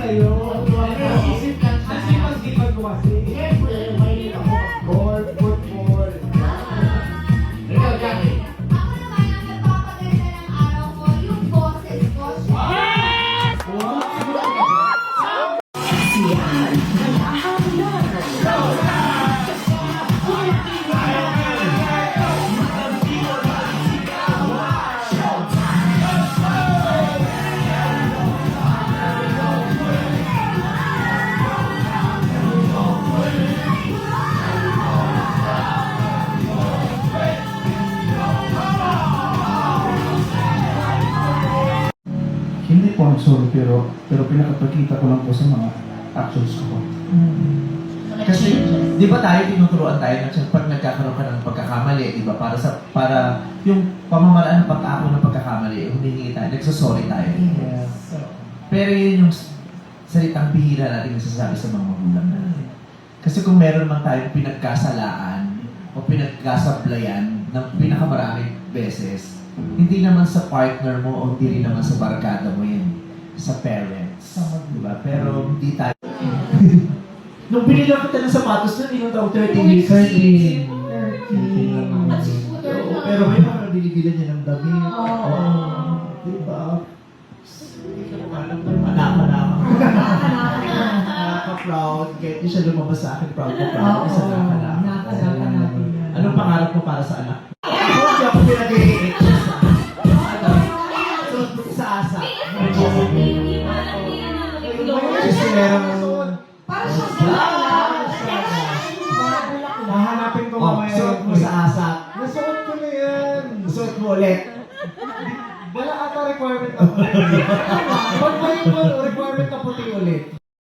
sa'yo. Sipag-sipag ko kasi. Siyempre, mahilig ako mag-ball, football. Ikaw, Jackie. Ako naman ang nagpapaganda ng araw ko, yung boses ko. Siyahan, nag-ahanglan. Hindi po ang sorry pero pinakapagkita ko lang po sa mga actions ko. Kasi, di ba tayo tinuturuan tayo na pag nagkakaroon ka ng pagkakamali, di ba? Para yung pamamaraan ng pag-ako ng pagkakamali, humihingi tayo, nagsasorry tayo. Yes. Pero yun yung salitang bihira natin nasasabi sa mga magulang natin. Kasi kung meron man tayong pinagkasalaan o pinagkasablayan ng pinakamaraming beses, hindi naman sa partner mo o hindi rin naman sa barkada mo yun, sa parents. Di ba? Pero hindi tayo. Nung binila kita ng sapatos nun, ilang taong 13 years? 13. Pero may mga binibilan niya ng dami. Oo. Di ba? Hindi ka naman anak-anak. Nakaka-proud. Kahit di siya lumabas sa akin, proud na proud. Isa nakaka-anak. Anong pangarap mo para sa anak? Hindi ako pinag-i-hate siya sa asa. Kasi meron Para siyang Hahanapin ko mamaya. suot mo sa asa. Nasuot ko na yan. Suot mo ulit. Wala ata requirement na puti. Pag may requirement na puti ulit.